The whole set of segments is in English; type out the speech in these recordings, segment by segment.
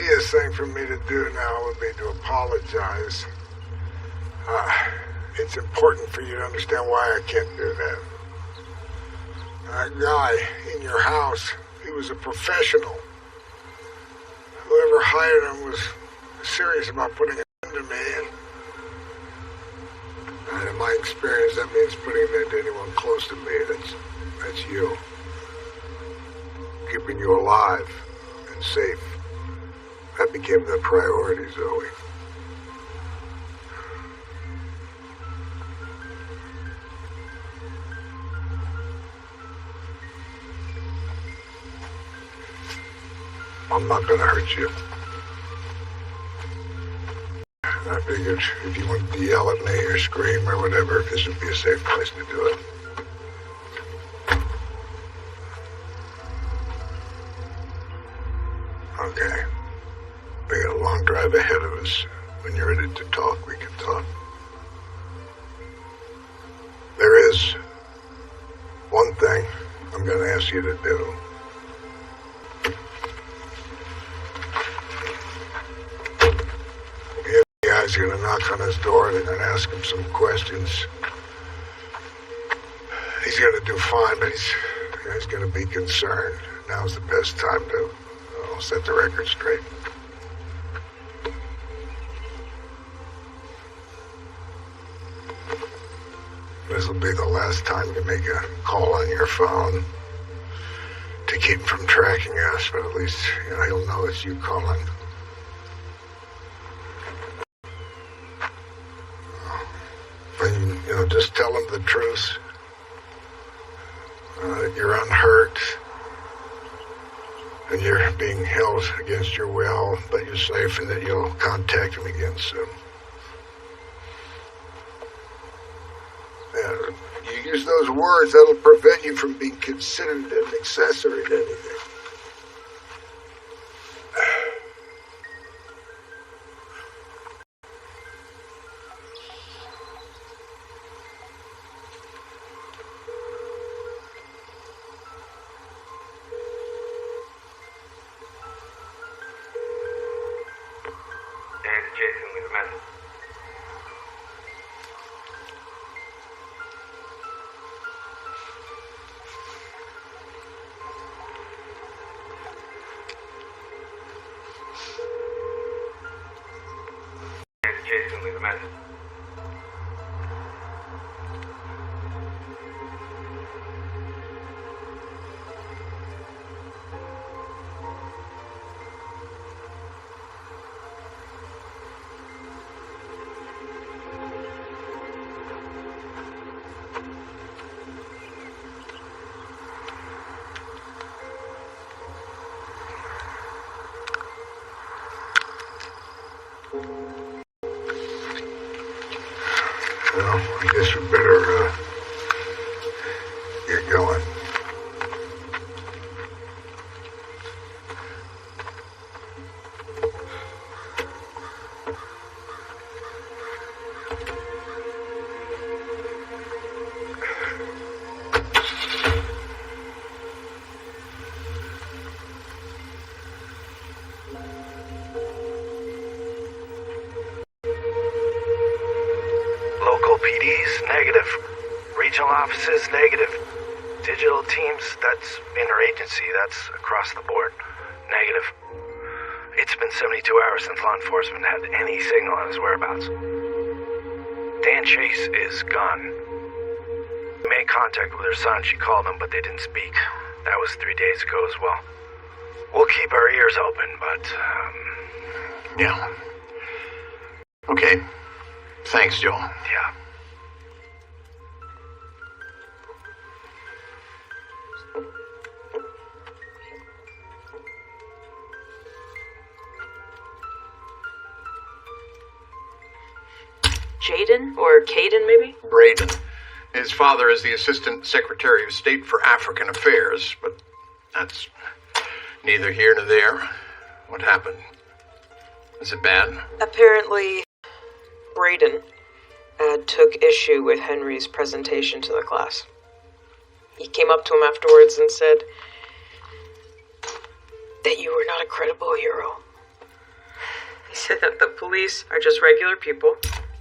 easiest thing for me to do now would be to apologize. It's important for you to understand why I can't do that. That guy in your house, he was a professional. Whoever hired him was serious about putting an end to me. And in my experience, that means putting an end to anyone close to me. That's you. Keeping you alive and safe. That became the priority, Zoe. I'm not gonna hurt you. I figured if you wanted to yell at me or scream or whatever, this would be a safe place to do it. Okay. We got a long drive ahead of us. When you're ready to talk, we can talk. There is one thing I'm gonna ask you to do. He's going to knock on his door. They're going to ask him some questions. He's going to do fine, but he's going to be concerned. Now's the best time to set the record straight. This will be the last time you make a call on your phone to keep him from tracking us, but at least he'll know it's you calling. And, just tell him the truth. That you're unhurt. And you're being held against your will, but you're safe and that you'll contact him again soon. Yeah, you use those words, that'll prevent you from being considered an accessory to anything. Jason, leave a message. Well, I guess we better get going. PDs, negative. Regional offices, negative. Digital teams, that's interagency, that's across the board. Negative. It's been 72 hours since law enforcement had any signal on his whereabouts. Dan Chase is gone. We made contact with her son, she called him, but they didn't speak. That was 3 days ago as well. We'll keep our ears open, but, Yeah. Okay. Thanks, Joel. yeah. Jaden? Or Caden, maybe? Braden. His father is the Assistant Secretary of State for African Affairs, but that's neither here nor there. What happened? Is it bad? Apparently, Braden took issue with Henry's presentation to the class. He came up to him afterwards and said that you were not a credible hero. He said that the police are just regular people,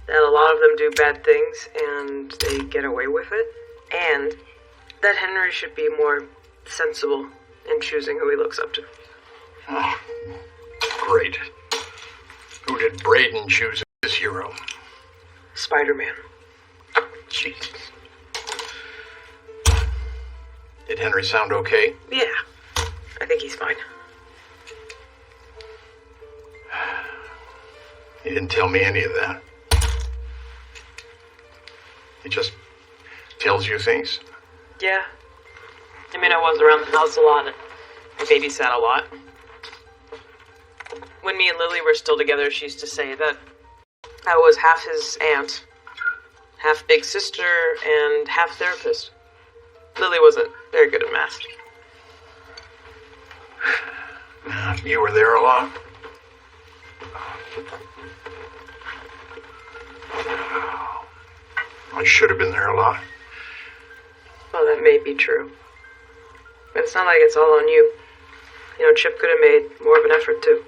that a lot of them do bad things and they get away with it, and that Henry should be more sensible in choosing who he looks up to. Oh, great. Who did Braden choose as his hero? Spider-Man. Jesus. Did Henry sound okay? Yeah, I think he's fine. He didn't tell me any of that. He just tells you things? Yeah. I mean, I was around the house a lot and I babysat a lot. When me and Lily were still together, she used to say that I was half his aunt, half big sister, and half therapist. Lily wasn't very good at math. You were there a lot? I should have been there a lot. Well, that may be true. But it's not like it's all on you. You know, Chip could have made more of an effort, too.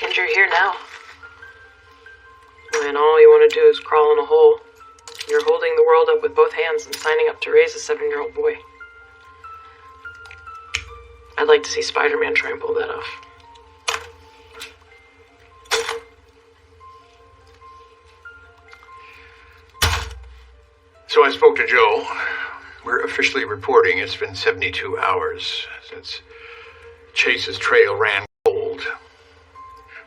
And you're here now. When all you want to do is crawl in a hole, you're holding the world up with both hands and signing up to raise a 7-year-old boy. I'd like to see Spider-Man try and pull that off. So I spoke to Joe. We're officially reporting it's been 72 hours since Chase's trail ran cold.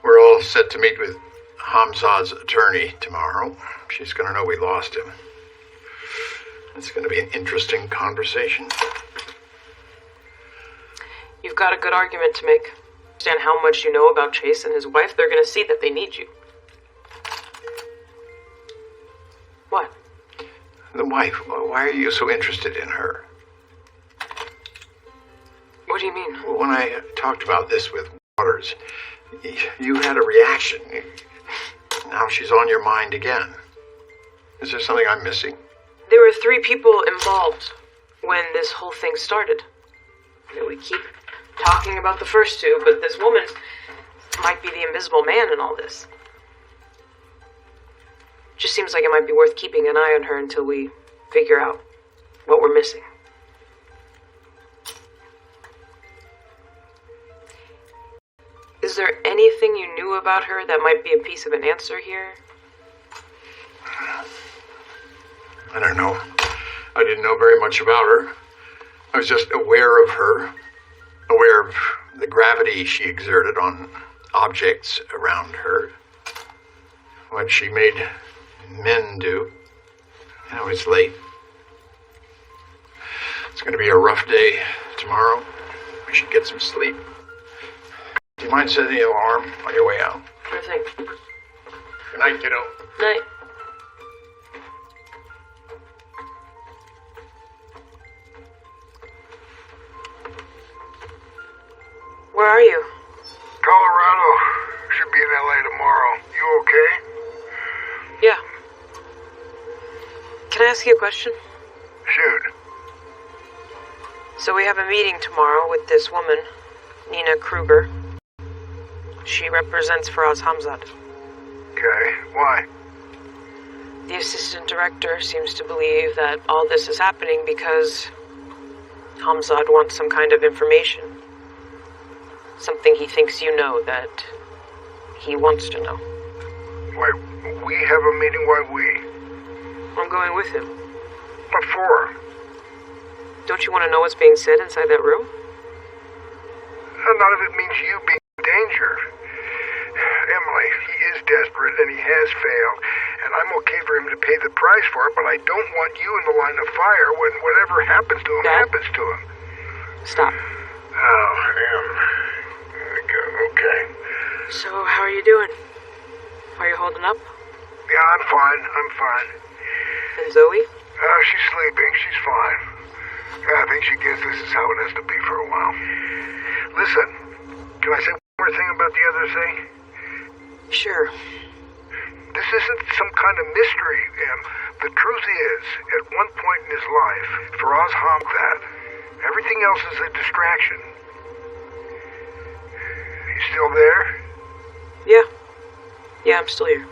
We're all set to meet with Hamzad's attorney tomorrow. She's going to know we lost him. It's going to be an interesting conversation. You've got a good argument to make. Understand how much you know about Chase and his wife, they're going to see that they need you. What? The wife, why are you so interested in her? What do you mean? When I talked about this with Waters, you had a reaction. Now she's on your mind again. Is there something I'm missing? There were 3 people involved when this whole thing started. You know, we keep talking about the first 2, but this woman might be the invisible man in all this. Just seems like it might be worth keeping an eye on her until we figure out what we're missing. Is there anything you knew about her that might be a piece of an answer here? I don't know. I didn't know very much about her. I was just aware of her, aware of the gravity she exerted on objects around her, what she made men do. Now it's late. It's going to be a rough day tomorrow. We should get some sleep. Do you mind setting the alarm on your way out? Sure thing. Good night, kiddo. Night. Where are you? Colorado. Should be in LA tomorrow. You okay? Yeah. Can I ask you a question? Shoot. So we have a meeting tomorrow with this woman, Nina Kruger. She represents Faraz Hamzad. Okay. Why? The assistant director seems to believe that all this is happening because Hamzad wants some kind of information. Something he thinks you know that he wants to know. Why, we have a meeting? Why we? I'm going with him. What for? Don't you want to know what's being said inside that room? None of it means you being in danger. Emily, he is desperate and he has failed, and I'm okay for him to pay the price for it, but I don't want you in the line of fire when whatever happens to him Dad? happens to him. Stop. Oh, okay. So, how are you doing? Are you holding up? Yeah, I'm fine. And Zoe? She's sleeping. She's fine. I think she guessed this is how it has to be for a while. Listen, can I say one more thing about the other thing? Sure. This isn't some kind of mystery, Em. The truth is, at one point in his life, Faraz Hamzad, everything else is a distraction. You still there? Yeah. Yeah, I'm still here.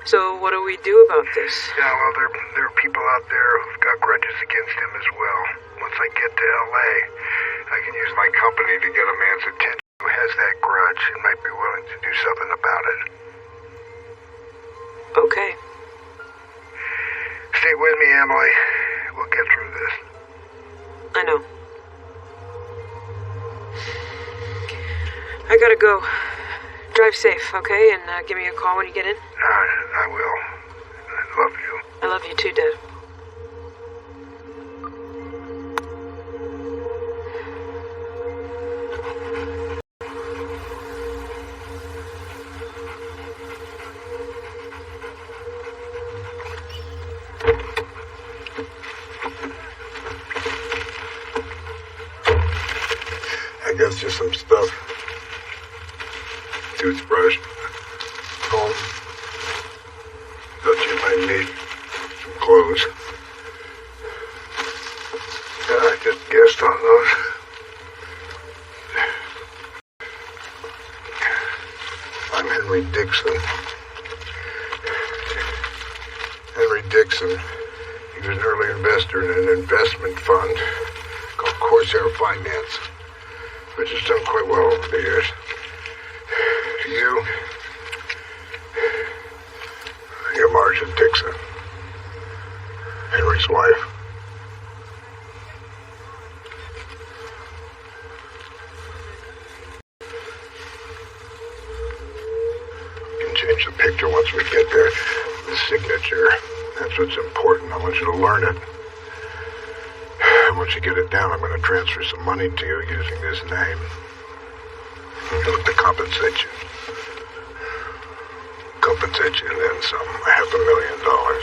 So what do we do about this? Yeah, well, there are people out there who've got grudges against him as well. Once I get to L.A., I can use my company to get a man's attention who has that grudge and might be willing to do something about it. Okay. Stay with me, Emily. We'll get through this. I know. I gotta go. Drive safe, okay? And give me a call when you get in. I will. I love you. I love you too, Dad. I guess just some stuff. Toothbrush. Comb. That you might need. Some clothes. Yeah, I just guessed on those. I'm Henry Dixon. Henry Dixon. He was an early investor in an investment fund called Corsair Finance, which has done quite well over the years. You're Marcia Dixon, Henry's wife. You can change the picture once we get there. The signature, that's what's important. I want you to learn it. Once you get it down, I'm going to transfer some money to you using this name. I'll have to compensate you. Compensate you and then some. $500,000.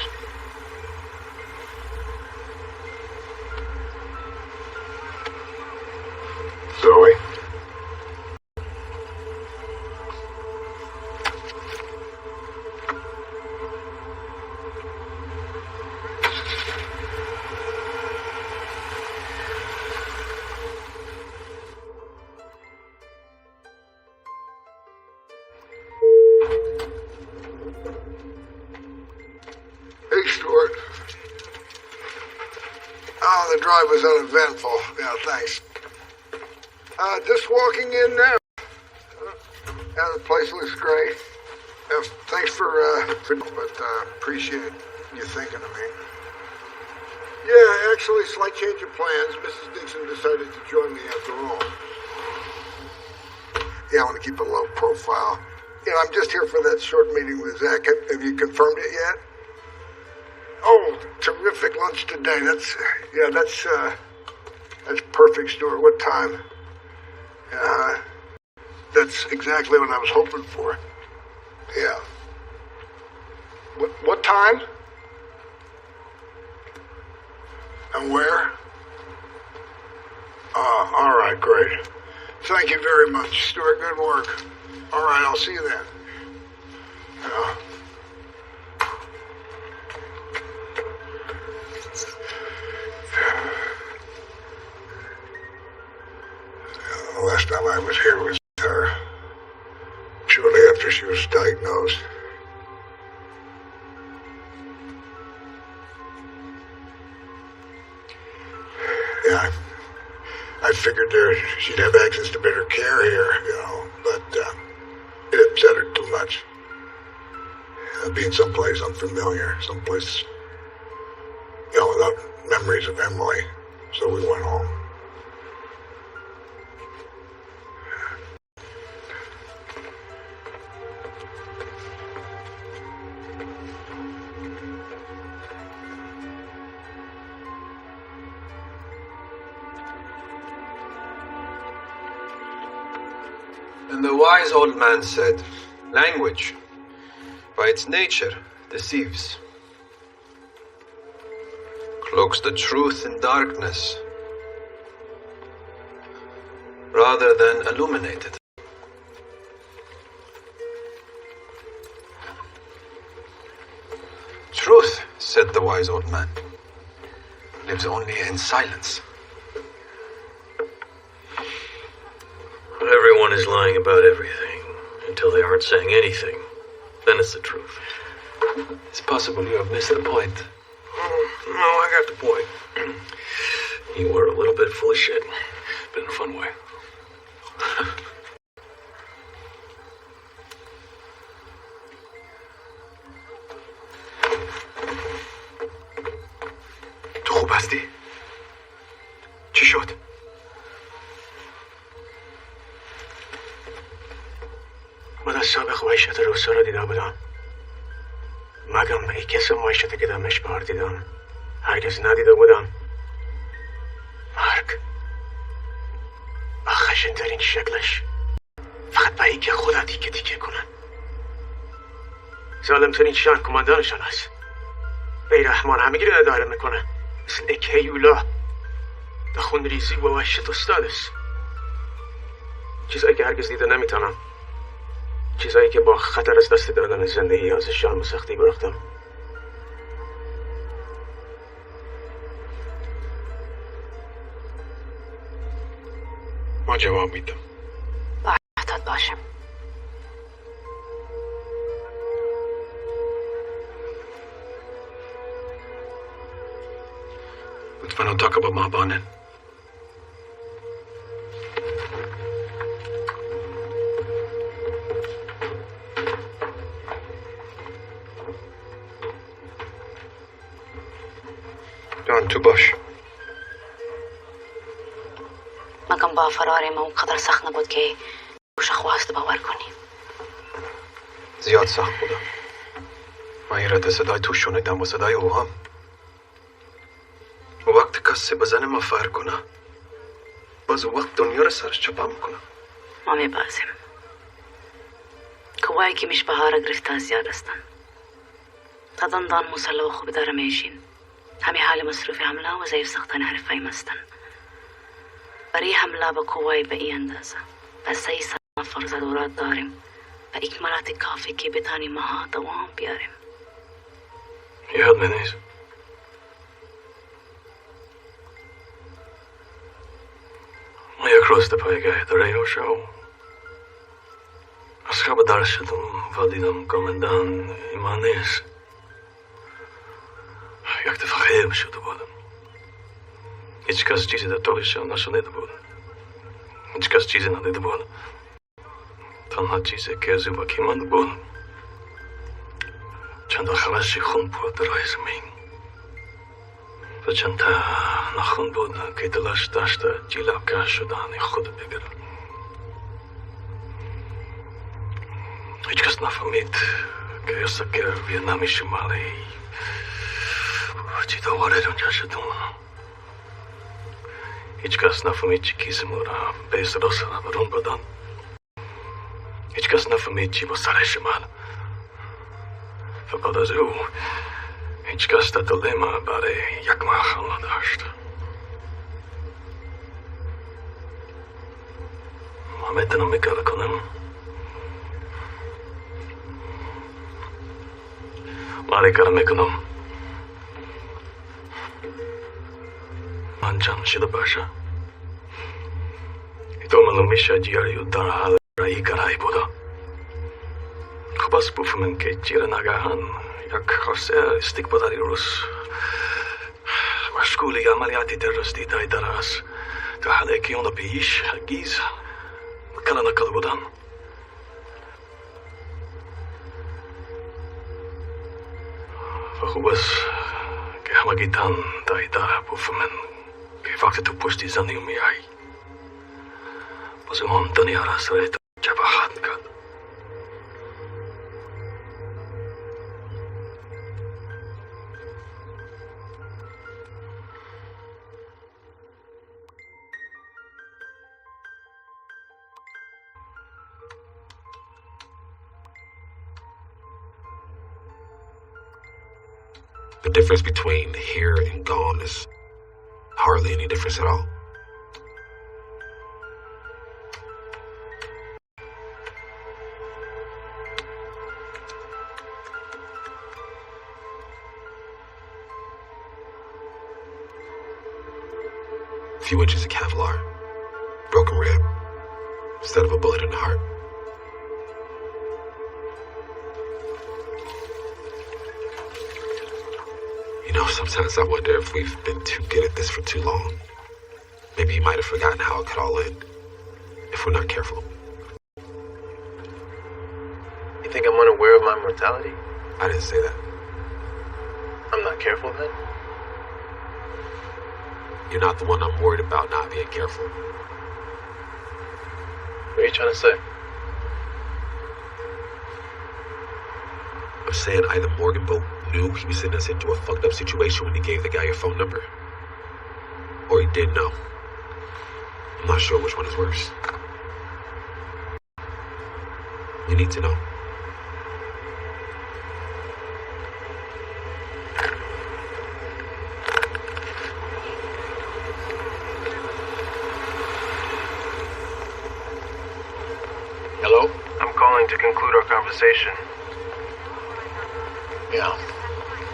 Zoe? Hey, Stuart. Oh, the drive was uneventful. Yeah, thanks. Just walking in now. Yeah, the place looks great. Yeah, thanks for appreciate you thinking of me. Yeah, actually, slight change of plans. Mrs. Dixon decided to join me after all. Yeah, I want to keep a low profile. You know, I'm just here for that short meeting with Zach. Have you confirmed it yet? Oh, terrific lunch today. That's perfect, Stuart. What time? That's exactly what I was hoping for. Yeah. What time? And where? All right, great. Thank you very much, Stuart. Good work. All right, I'll see you then. Yeah. The last time I was here was her, shortly after she was diagnosed. Yeah, I figured she'd have access to better care here, but it upset her too much. Being someplace unfamiliar, someplace, without memories of Emily. So we went home. And the wise old man said, language, by its nature, deceives. Cloaks the truth in darkness, rather than illuminate it. Truth, said the wise old man, lives only in silence. Everyone is lying. lying about everything until they aren't saying anything. Then it's the truth. It's possible you have missed the point. No, I got the point. You were a little bit full of shit, but in a fun way. تو خوب هستی؟ چی شد؟ من از سابق معیشت روسا رو دیده بودم. مگم ای کس معیشت که دمش بار دیدم هرگز ندیده بودم. مرگ و خشن‌ترین شکلش فقط به ای که خدا تیکه تیکه کنن. ظالمترین شهر کماندانشان است. بیرحمان همه گیره اداره میکنه مثل یک هیولا. در خونریزی و وحشت استاد است. چیزایی که هرگز دیده نمیتونم. چیزایی که با خطر از دست دادن زندگی از شرم و سختی برختم. ما جواب میدم. با احتیاط باشم. لطفاً don't talk about my bonnet. جان تو باش. مگم با فرار ما اونقدر سخت نبود که روش خواست باور کنی. زیاد سخت بودم. من این رد صدای تو شنیدم و صدای او هم. وقت کسی بزنه ما فرق کنه باز وقت دنیا رو سرش چپا میکنه. ما میبازیم. کوایی که میش بهار گرفته زیاد هستن. تا دندان مسلح و خوب داره میشین. همه حال مصروف حمله و ضعیف ساختن حرفای مستن. برای حمله با کوایی به این اندازه و 3 سال فرض دورات داریم و اکمالات کافی که بتانیم ماها دوام بیاریم. یاد نیست. ما یک روز پایگاه داره شو از خواب دار شدم و دیدم کامندان ایمان نیست. یک دفعه خیلی شده بودم. هیچ کس چیزی در طورشان نشنیده بود. هیچ کس چیزی ندیده بود. تنها چیزی که از او باقی مانده بود چند خلاشی خون بود در روی زمین و چند تا نخون بود که دلش داشت جلوگاه شدن خود بگیره. هیچ کس نفهمید که سکر ویتنامی شمالی چی دواره اونجا شدم. هیچ کس نفهمید چی کیزمو را به سراس را برون بدن. هیچ کس نفهمید چی با سر شمال و بعد از او هیچ کس دل ما برای یک ماه خانه داشت. ما میتونم میکار کنم. ماری کار میکنم. انجام شده باشه. تو معلوم میشه جیاریو در حال رایی کارایی بوده. خب از بفهمن که جیر نگاهان یک خاصه استکباری روز مشغول عملیاتی تروریستی دای دراز در حالی که اون پیش هرگز کلا نکرده بودن. و خوب است که همگیتان دای داره بفهمن که وقتی تو پشتی زنی میایی باز اون دنیا را سرت جبهت میکرد. The difference between here and gone is hardly any difference at all. A few inches of Kevlar, broken rib, instead of a bullet in the heart. You know, sometimes I wonder if we've been too good at this for too long. Maybe you might have forgotten how it could all end if we're not careful. You think I'm unaware of my mortality? I didn't say that. I'm not careful then? You're not the one I'm worried about not being careful. What are you trying to say? I'm saying either Morganville knew he was sending us into a fucked up situation when he gave the guy your phone number, or he did know. I'm not sure which one is worse. We need to know. Hello? I'm calling to conclude our conversation. Yeah.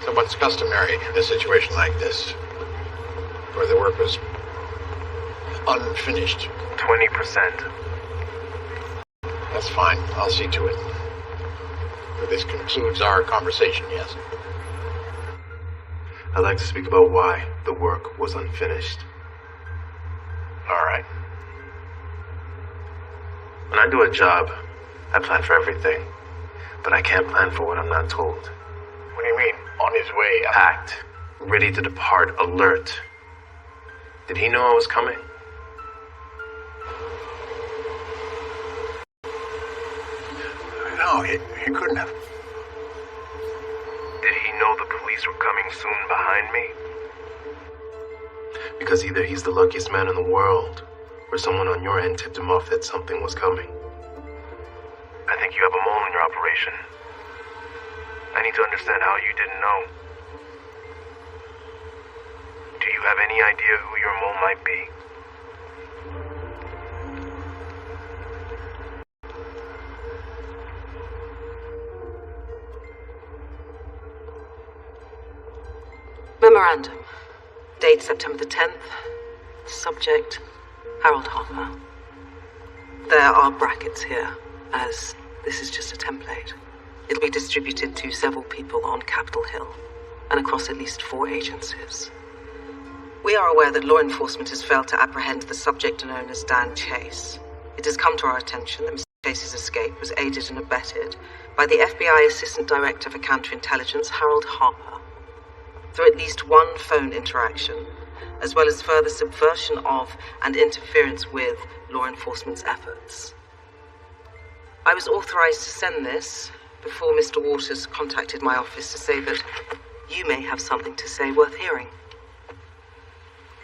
So what's customary in a situation like this, where the work was unfinished? 20%. That's fine. I'll see to it. But this concludes our conversation, yes? I'd like to speak about why the work was unfinished. All right. When I do a job, I plan for everything. But I can't plan for what I'm not told. What do you mean? On his way out? Packed, ready to depart, alert. Did he know I was coming? No, he couldn't have. Did he know the police were coming soon behind me? Because either he's the luckiest man in the world, or someone on your end tipped him off that something was coming. I think you have a mole in your operation. I need to understand how you didn't know. Do you have any idea who your mole might be? Memorandum. Date September the 10th. Subject Harold Harper. There are brackets here, as this is just a template. It'll be distributed to several people on Capitol Hill and across at least 4 agencies. We are aware that law enforcement has failed to apprehend the subject known as Dan Chase. It has come to our attention that Mr. Chase's escape was aided and abetted by the FBI Assistant Director for Counterintelligence, Harold Harper, through at least one phone interaction, as well as further subversion of and interference with law enforcement's efforts. I was authorized to send this before Mr. Waters contacted my office to say that you may have something to say worth hearing.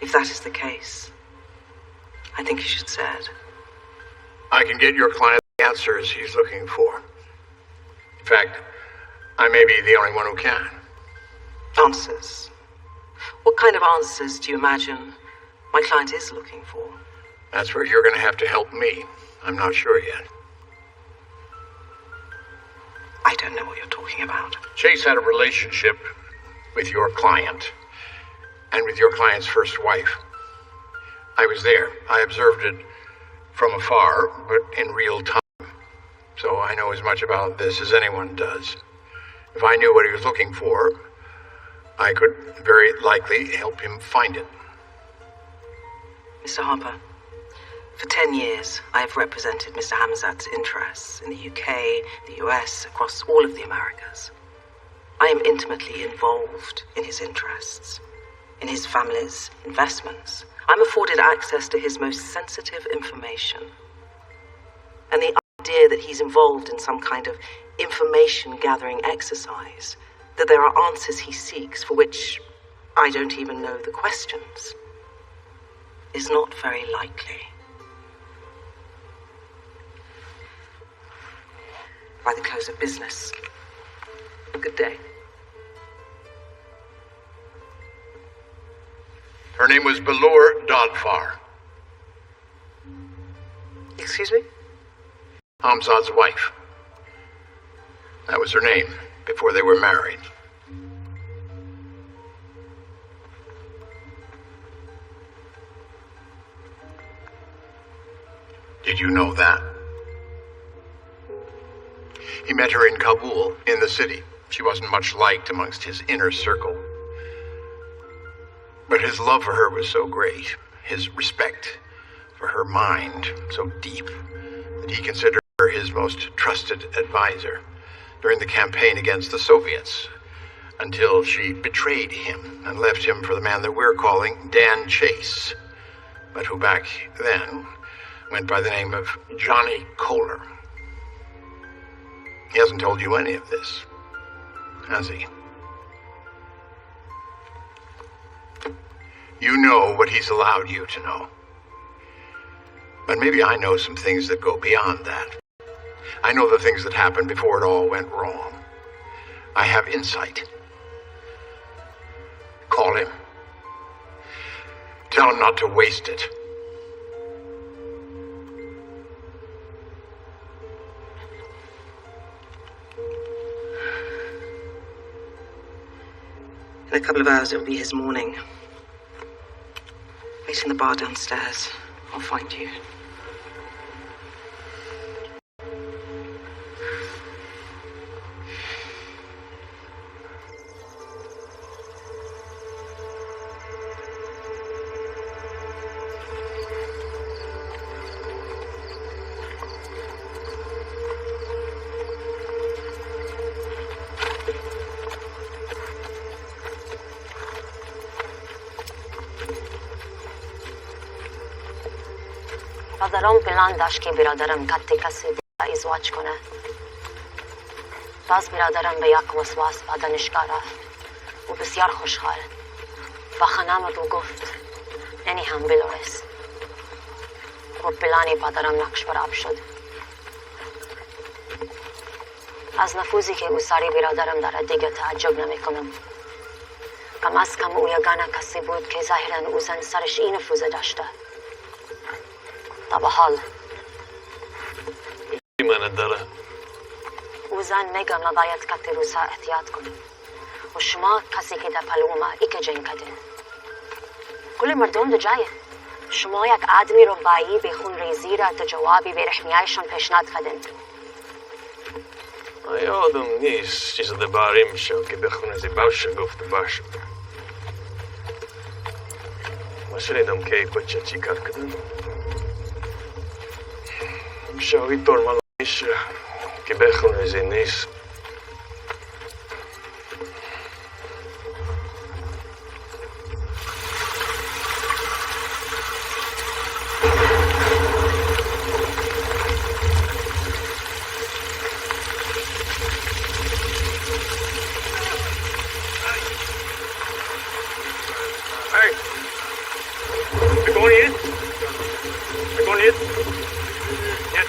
If that is the case, I think you should say it. I can get your client the answers he's looking for. In fact, I may be the only one who can. Answers? What kind of answers do you imagine my client is looking for? That's where you're going to have to help me. I'm not sure yet. I don't know what you're talking about. Chase had a relationship with your client and with your client's first wife. I was there. I observed it from afar, but in real time. So I know as much about this as anyone does. If I knew what he was looking for, I could very likely help him find it. Mr. Harper, for 10 years, I have represented Mr. Hamzat's interests in the UK, the US, across all of the Americas. I am intimately involved in his interests, in his family's investments. I'm afforded access to his most sensitive information. And the idea that he's involved in some kind of information-gathering exercise, that there are answers he seeks for which I don't even know the questions, is not very likely. By the close of business. Good day. Her name was Balur Dodfar, Excuse me? Hamzad's wife. That was her name before they were married. Did you know that? He met her in Kabul, in the city. She wasn't much liked amongst his inner circle. But his love for her was so great, his respect for her mind so deep, that he considered her his most trusted advisor during the campaign against the Soviets, until she betrayed him and left him for the man that we're calling Dan Chase, but who back then went by the name of Johnny Kohler. He hasn't told you any of this, has he? You know what he's allowed you to know. But maybe I know some things that go beyond that. I know the things that happened before it all went wrong. I have insight. Call him. Tell him not to waste it. In a couple of hours, it'll be his morning. Wait in the bar downstairs. I'll find you. برادرم پلان داشت که برادرم کتی کسی دیگه ازدواج کنه. باز برادرم به یک وسواس به دانشگاه رفت و بسیار خوشحال و خانه آمد و گفت یعنی هم بلورس و پلانی پدرم نقش برآب شد. از نفوذی که او سری برادرم داره دیگه تعجب نمی کنم. کم از کم او یگانه کسی بود که ظاهراً او زن سرش این نفوذ داشته. تا به حال من داره او زن میگه ما باید که روسا احتیاط کنیم و شما کسی که در پلوما ای که جنگ کردین کل مردم در جایه. شما یک آدمی رو بایی به خون ریزی را تا جوابی به رحمیایشان پیشنهاد کردین. یادم نیست چیز درباره میشه که بخونه زی باشه گفته باشه. ما شنیدم که بچه چی کار کردن. شاید طور میشه که بخونه زی نیست. Hey! We're going in? We're going in? Yes.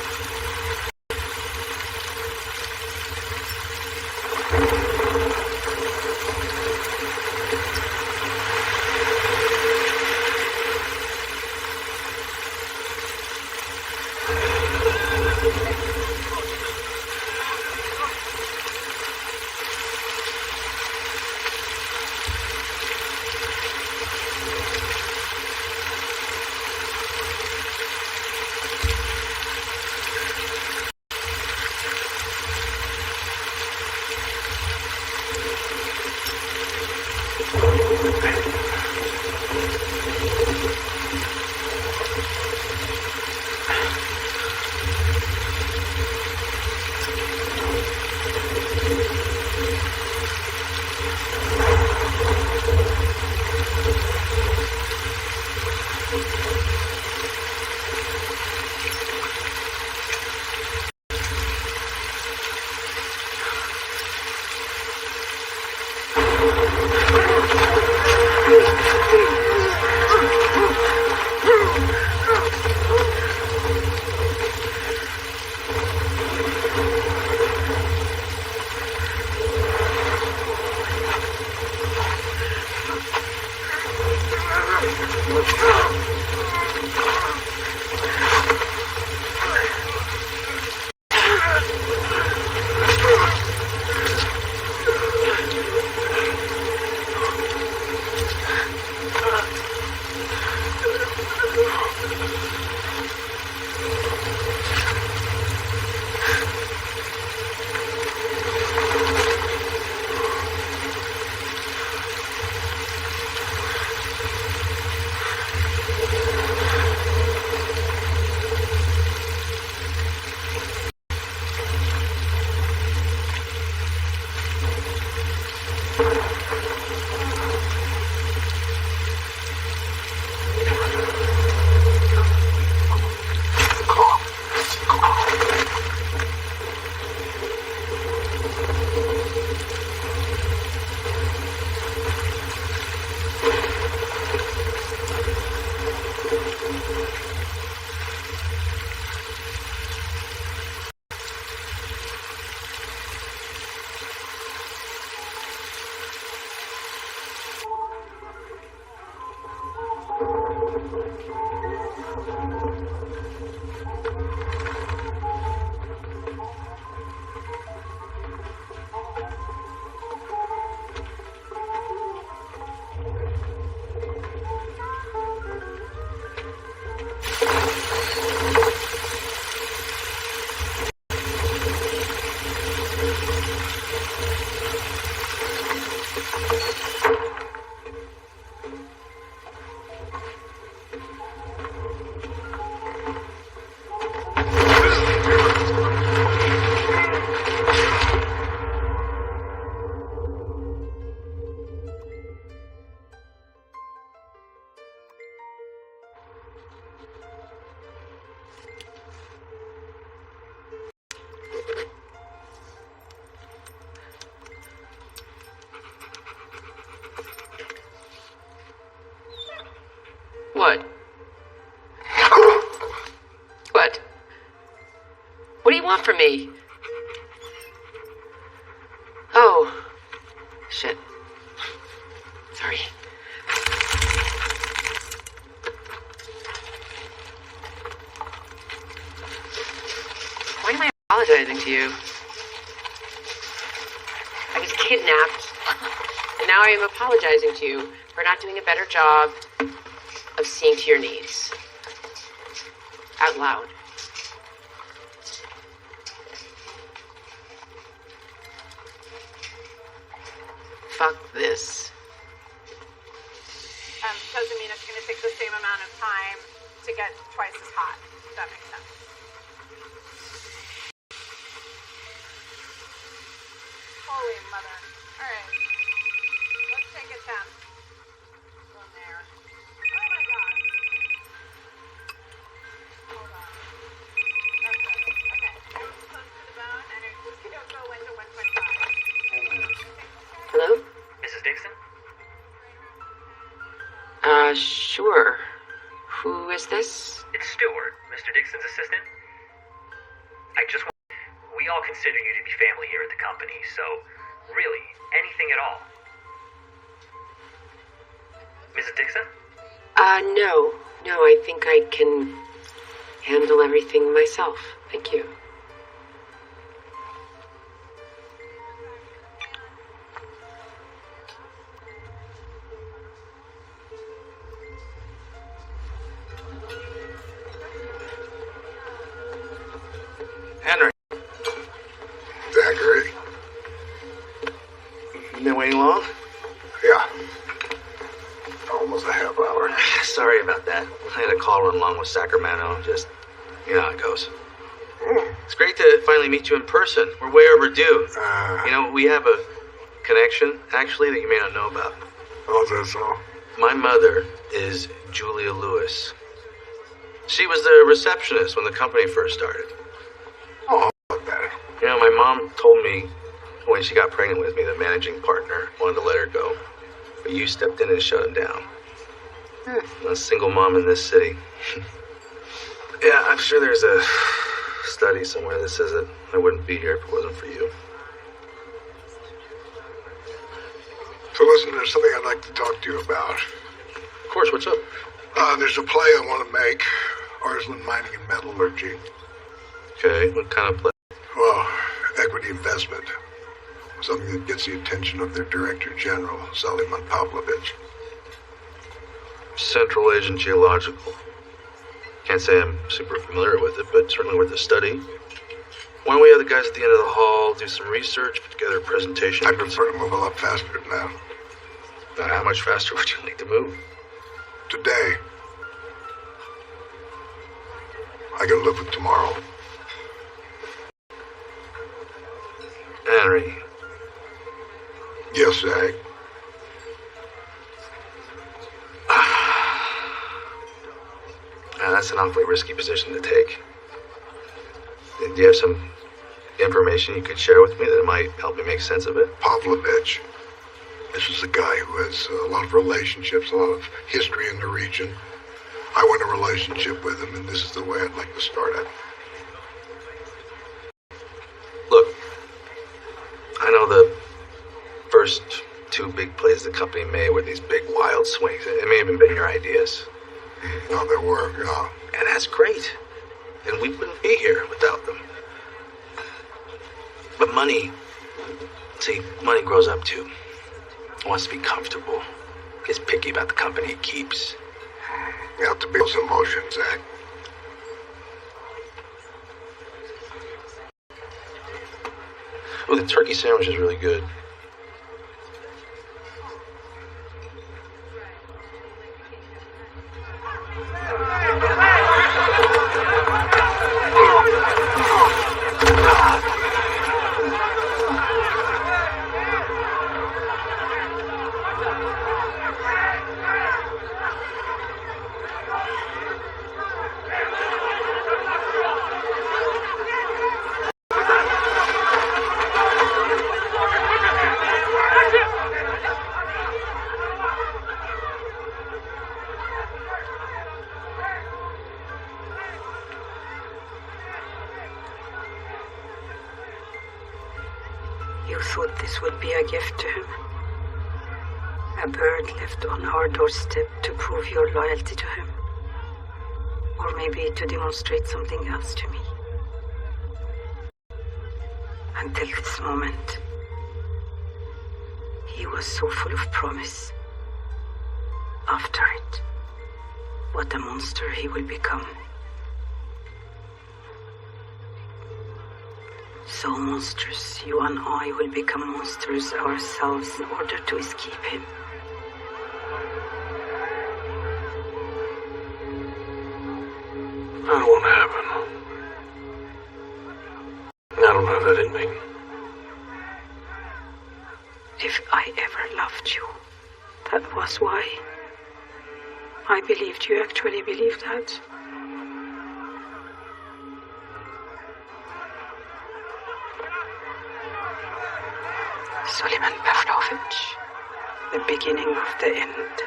What? What? What do you want from me? Oh. Shit. Sorry. Why am I apologizing to you? I was kidnapped, and now I am apologizing to you for not doing a better job of seeing to your needs. Out loud. Fuck this. Doesn't mean it's going to take the same amount of time to get twice as hot, if that makes sense. Holy mother. Alright. Let's take a temp. From there. Oh my god. Hold on. That's better. Okay. That was close to the bone, and it was going to go into 125. Hello? Mrs. Dixon? Sure. Who is this? It's Stuart, Mr. Dixon's assistant. We all consider you to be family here at the company, so really, anything at all. Mrs. Dixon? No. No, I think I can handle everything myself. Thank you. Henry, Zachary? You been waiting long? Yeah. Almost a half hour. Sorry about that. I had a call run along with Sacramento. Just, you know how it goes. It's great to finally meet you in person. We're way overdue. You know, we have a connection, actually, that you may not know about. Oh, that's all? My mother is Julia Lewis. She was the receptionist when the company first started. Oh, about that. You know, my mom told me when she got pregnant with me, the managing partner wanted to let her go. But you stepped in and shut him down. I'm a single mom in this city. Yeah, I'm sure there's a study somewhere that says that I wouldn't be here if it wasn't for you. So listen, there's something I'd like to talk to you about. Of course, what's up? There's a play I want to make. Arslan Mining and Metallurgy. Okay, what kind of play? Well, equity investment. Something that gets the attention of their Director General, Suleiman Pavlovich. Central Asian Geological. Can't say I'm super familiar with it, but certainly worth a study. Why don't we have the guys at the end of the hall do some research, put together a presentation? I prefer to move a lot faster than that. How much faster would you like to move? Today. I can live with tomorrow. Henry. Yes, Zach. That's an awfully risky position to take. Do you have some information you could share with me that might help me make sense of it? Pavlovich. This is a guy who has a lot of relationships, a lot of history in the region. I want a relationship with him, and this is the way I'd like to start it. Look, I know the first two big plays the company made were these big wild swings. It may have even been your ideas. Other work, And that's great. And we wouldn't be here without them. But money, see, money grows up too. It wants to be comfortable. Gets picky about the company it keeps. You have to build some emotions, Zach. Oh, the turkey sandwich is really good. You thought this would be a gift to him? A bird left on our doorstep to prove your loyalty to him? Or maybe to demonstrate something else to me? Until this moment, he was so full of promise. After it, what a monster he will become. So monstrous, you and I will become monsters ourselves in order to escape him. That won't happen. I don't have that in me. If I ever loved you, that was why. I believed you actually believed that. Suleiman Pavlovich, the beginning of the end.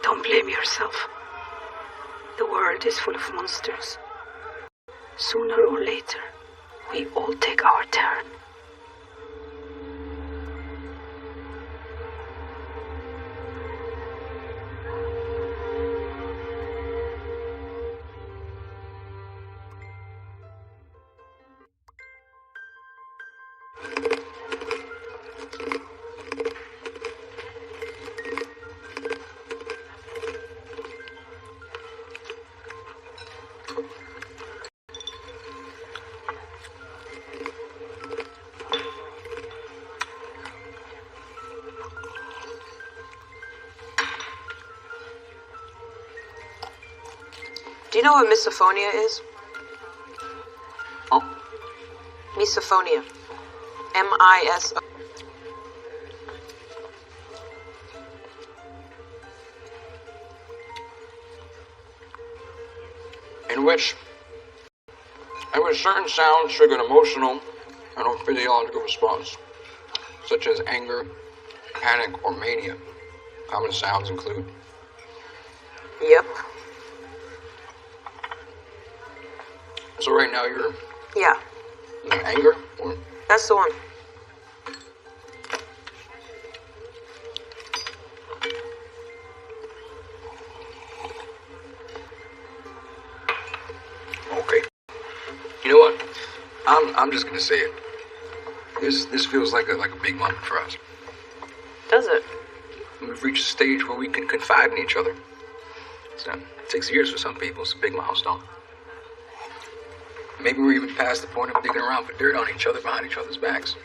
Don't blame yourself. The world is full of monsters. Sooner or later, we all take our turn. Do you know what misophonia is? Oh. Misophonia. M-I-S-O. In which certain sounds trigger an emotional and/or physiological response, such as anger, panic, or mania. Common sounds include. Yep. So right now you're Yeah. in anger, or That's the one. okay. You know what? I'm just gonna say it. This feels like a big moment for us. Does it? We've reached a stage where we can confide in each other. So it takes years for some people. It's a big milestone. Maybe we're even past the point of digging around for dirt on each other behind each other's backs.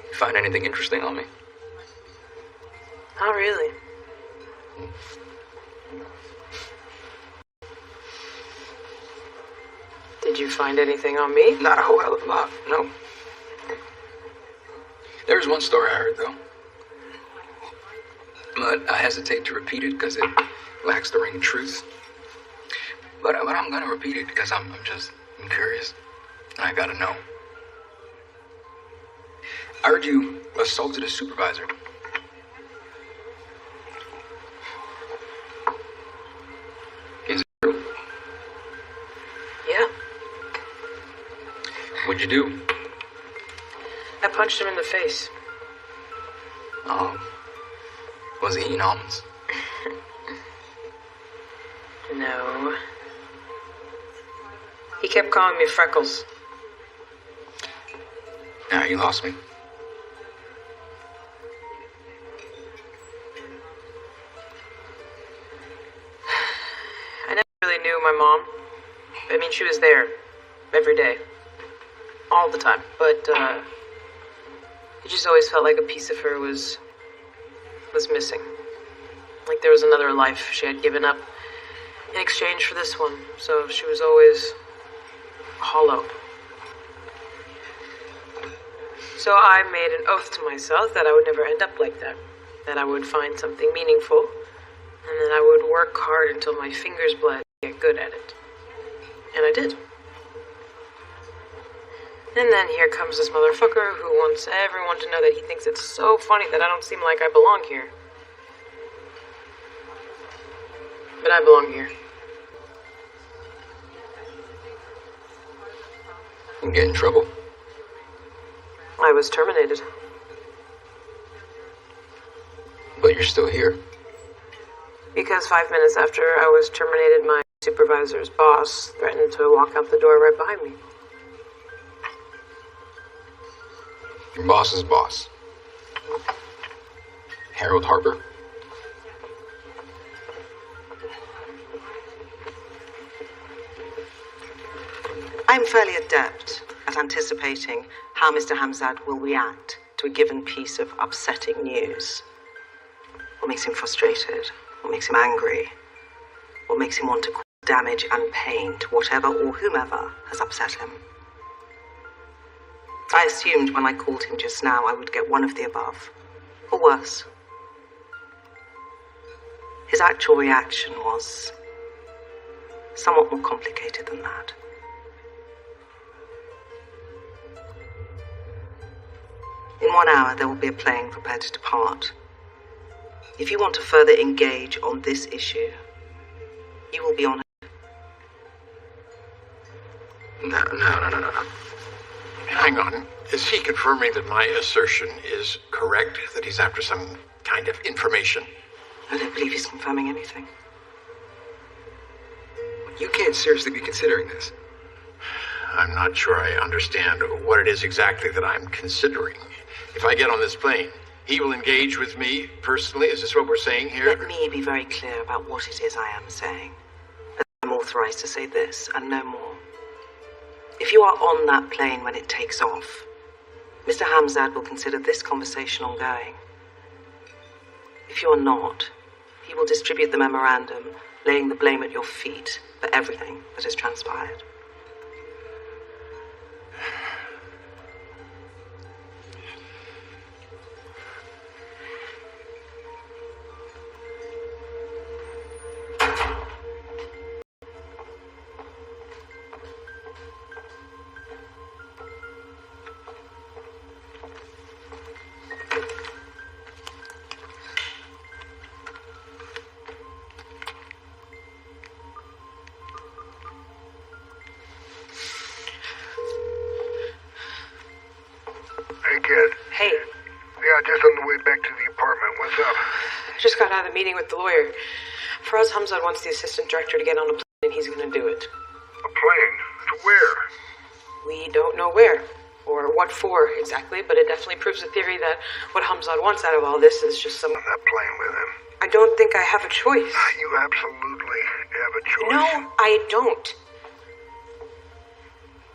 You find anything interesting on me? Not really. Did you find anything on me? Not a whole hell of a lot, no. There's one story I heard, though. But I hesitate to repeat it because it lacks the ring of truth. But I'm gonna repeat it because I'm curious. And I gotta know. I heard you assaulted a supervisor. Is it true? Yeah. What'd you do? I punched him in the face. Was he eating almonds? No. He kept calling me Freckles. Yeah, you lost me. I never really knew my mom. I mean, she was there every day, all the time. But it just always felt like a piece of her was missing. Like there was another life she had given up in exchange for this one. So she was always hollow. So I made an oath to myself that I would never end up like that. That I would find something meaningful, and that I would work hard until my fingers bled to get good at it. And I did. And then here comes this motherfucker who wants everyone to know that he thinks it's so funny that I don't seem like I belong here. But I belong here. You get in trouble. I was terminated. But you're still here. Because 5 minutes after I was terminated, my supervisor's boss threatened to walk out the door right behind me. Your boss's boss. Harold Harper. I'm fairly adept at anticipating how Mr. Hamzad will react to a given piece of upsetting news. What makes him frustrated? What makes him angry? What makes him want to cause damage and pain to whatever or whomever has upset him? I assumed when I called him just now I would get one of the above, or worse. His actual reaction was somewhat more complicated than that. In 1 hour, there will be a plane prepared to depart. If you want to further engage on this issue, you will be on it. No. Hang on. Is he confirming that my assertion is correct? That he's after some kind of information? I don't believe he's confirming anything. You can't seriously be considering this. I'm not sure I understand what it is exactly that I'm considering. If I get on this plane, he will engage with me personally? Is this what we're saying here? Let me be very clear about what it is I am saying. I'm authorized to say this and no more. If you are on that plane when it takes off, Mr. Hamzad will consider this conversation ongoing. If you are not, he will distribute the memorandum, laying the blame at your feet for everything that has transpired. Hey. Yeah, just on the way back to the apartment. What's up? I just got out of the meeting with the lawyer. Faraz Hamzad wants the assistant director to get on a plane, and he's going to do it. A plane? To where? We don't know where or what for exactly, but it definitely proves the theory that what Hamzad wants out of all this is just some... On that plane with him. I don't think I have a choice. You absolutely have a choice. No, I don't.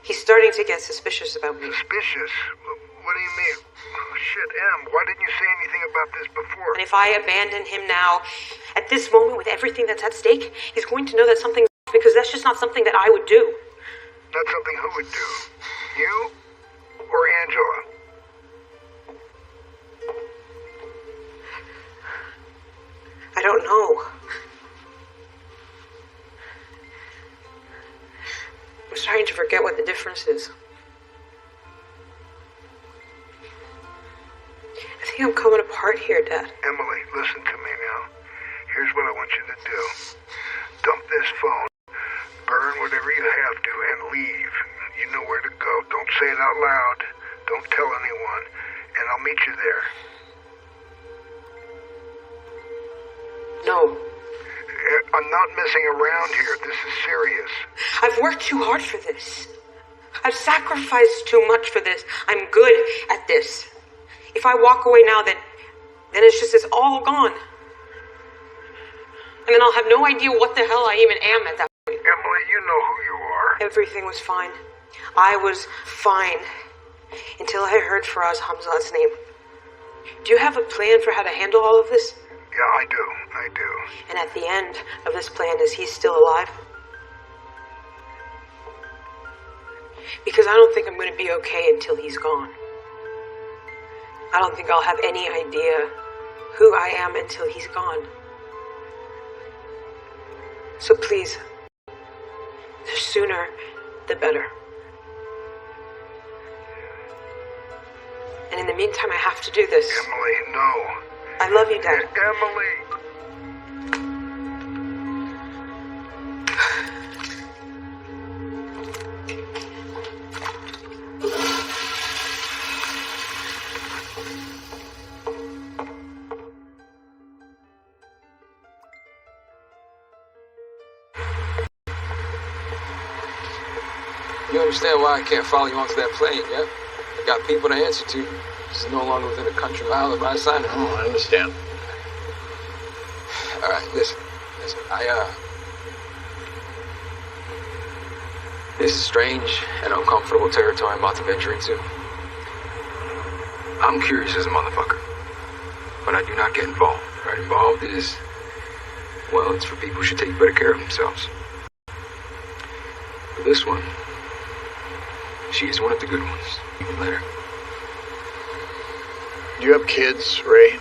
He's starting to get suspicious about me. Suspicious? What do you mean? Oh, shit, Em, why didn't you say anything about this before? And if I abandon him now, at this moment with everything that's at stake, he's going to know that something's off because that's just not something that I would do. Not something who would do? You or Angela? I don't know. I'm starting to forget what the difference is. I think I'm coming apart here, Dad. Emily, listen to me now. Here's what I want you to do. Dump this phone, burn whatever you have to, and leave. You know where to go. Don't say it out loud. Don't tell anyone. And I'll meet you there. No. I'm not messing around here. This is serious. I've worked too hard for this. I've sacrificed too much for this. I'm good at this. If I walk away now, then it's all gone. And then I'll have no idea what the hell I even am at that point. Emily, you know who you are. Everything was fine. I was fine. Until I heard Faraz Hamzad's name. Do you have a plan for how to handle all of this? Yeah, I do. And at the end of this plan, is he still alive? Because I don't think I'm going to be okay until he's gone. I don't think I'll have any idea who I am until he's gone. So please, the sooner, the better. And in the meantime, I have to do this. Emily, no. I love you, Dad. Emily! You understand why I can't follow you onto that plane, yeah? I got people to answer to. This is no longer within a country mile of my assignment. Oh, I understand. All right, listen. This is strange and uncomfortable territory I'm about to venture into. I'm curious as a motherfucker, but I do not get involved. Right? Involved is, well, it's for people who should take better care of themselves. But this one, she is one of the good ones. Even later. Do you have kids, Ray?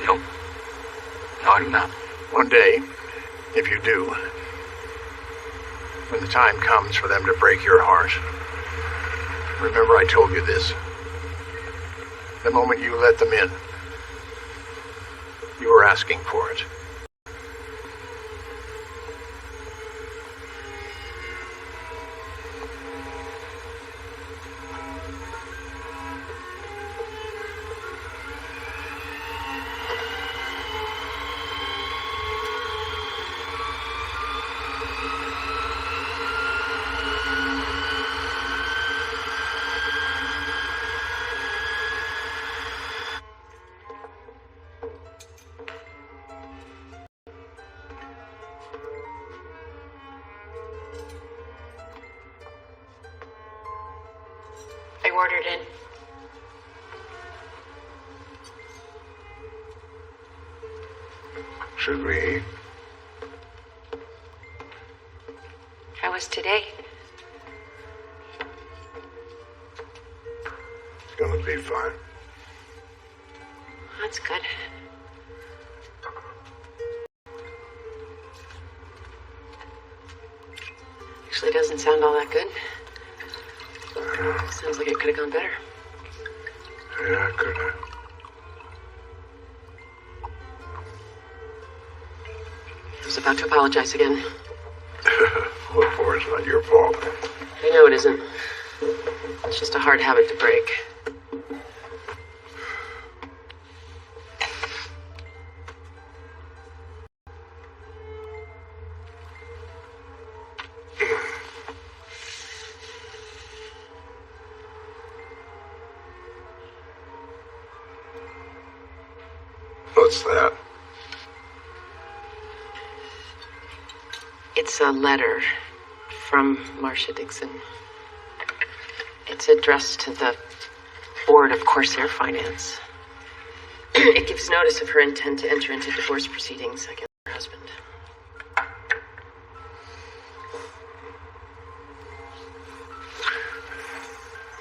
No. No, I do not. One day, if you do, when the time comes for them to break your heart, remember I told you this. The moment you let them in, you were asking for it. I ordered in. Should we eat? How was today? It's gonna be fine. That's good. Actually doesn't sound all that good. Sounds like it could have gone better. Yeah, it could have. I was about to apologize again. What for? It's not your fault. I know it isn't. It's just a hard habit to break. What's that? It's a letter from Marcia Dixon. It's addressed to the board of Corsair Finance. It gives notice of her intent to enter into divorce proceedings against her husband.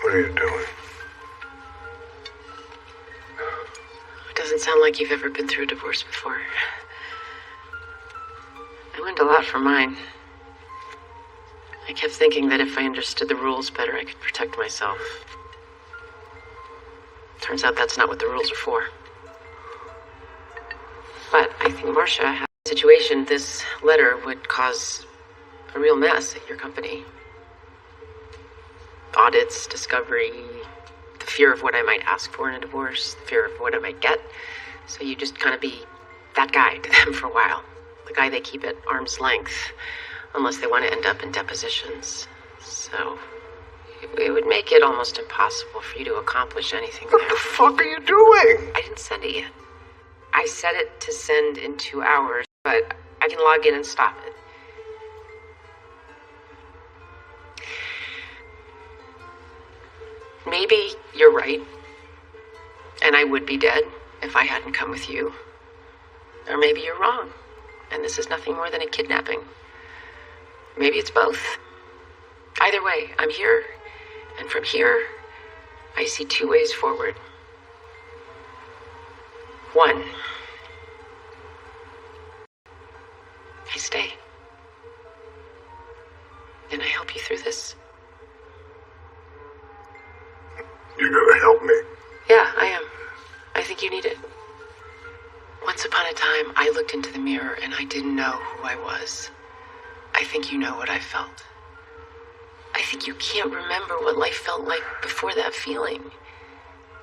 What are you doing? It doesn't sound like you've ever been through a divorce before. I learned a lot from mine. I kept thinking that if I understood the rules better, I could protect myself. Turns out that's not what the rules are for. But I think Marcia had a situation. This letter would cause a real mess at your company. Audits, discovery, the fear of what I might ask for in a divorce, the fear of what I might get. So you just kind of be that guy to them for a while. The guy they keep at arm's length, unless they want to end up in depositions. So it would make it almost impossible for you to accomplish anything What there. the fuck are you doing? I didn't send it yet. I set it to send in 2 hours, but I can log in and stop it. Maybe you're right, and I would be dead if I hadn't come with you. Or maybe you're wrong, and this is nothing more than a kidnapping. Maybe it's both. Either way, I'm here, and from here, I see 2 ways forward. 1, I stay. And I help you through this. You're gonna help me? Yeah, I am. I think you need it. Once upon a time, I looked into the mirror and I didn't know who I was. I think you know what I felt. I think you can't remember what life felt like before that feeling.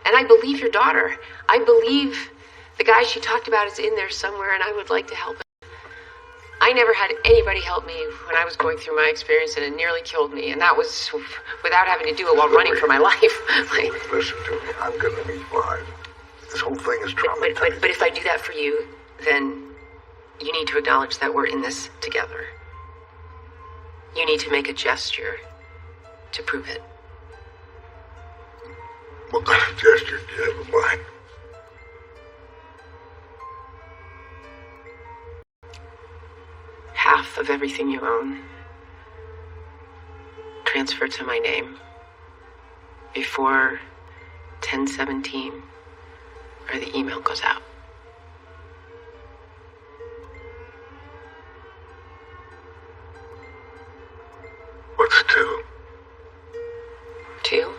And I believe your daughter. I believe the guy she talked about is in there somewhere, and I would like to help him. I never had anybody help me when I was going through my experience, and it nearly killed me. And that was without having to do it while running for my life. Listen to me. I'm gonna be fine. This whole thing is traumatizing. But if I do that for you, then you need to acknowledge that we're in this together. You need to make a gesture to prove it. What kind of gesture do you have in mind? Half of everything you own transfer to my name before 10/17 or the email goes out. What's 2? 2?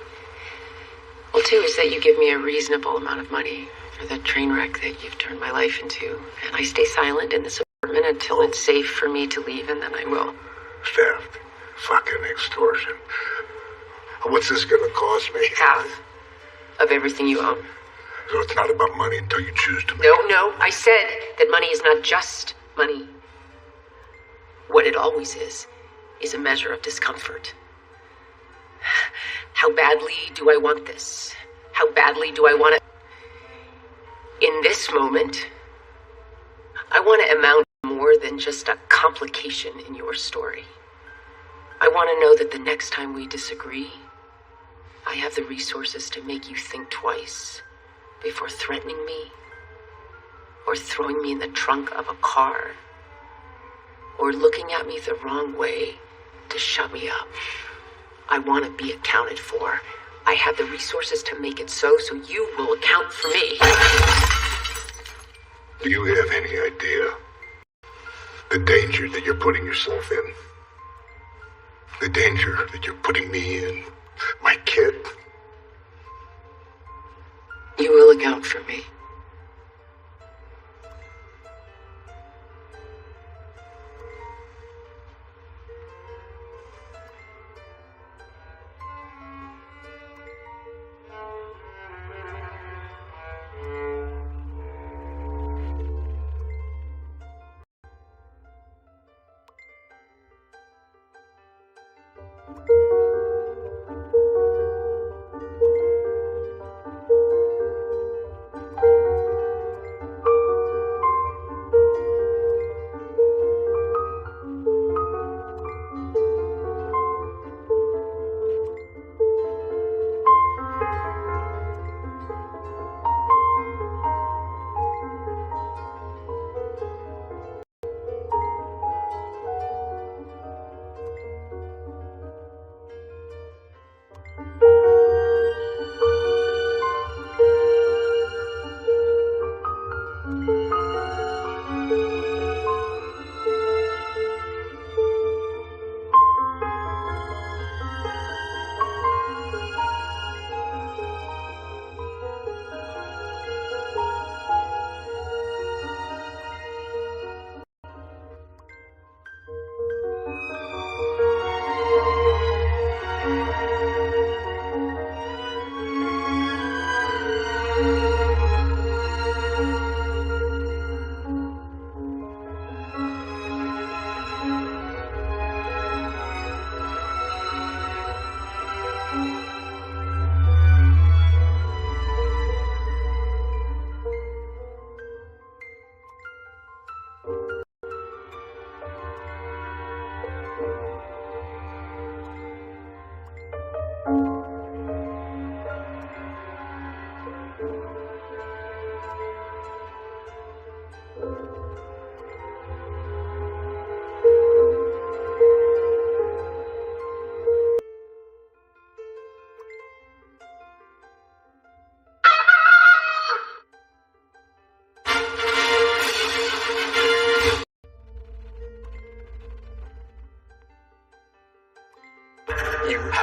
Well, 2 is that you give me a reasonable amount of money for the train wreck that you've turned my life into, and I stay silent in this apartment until it's safe for me to leave, and then I will. Theft. Fucking extortion. What's this gonna cost me? Half of everything you own. So it's not about money until you choose to make No, I said that money is not just money. What it always is a measure of discomfort. How badly do I want this? How badly do I want it? In this moment, I want to amount to more than just a complication in your story. I want to know that the next time we disagree, I have the resources to make you think twice before threatening me, or throwing me in the trunk of a car, or looking at me the wrong way to shut me up. I want to be accounted for. I have the resources to make it so you will account for me. Do you have any idea the danger that you're putting yourself in? The danger that you're putting me in? My kid? You will account for me.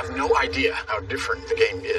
have no idea how different the game is.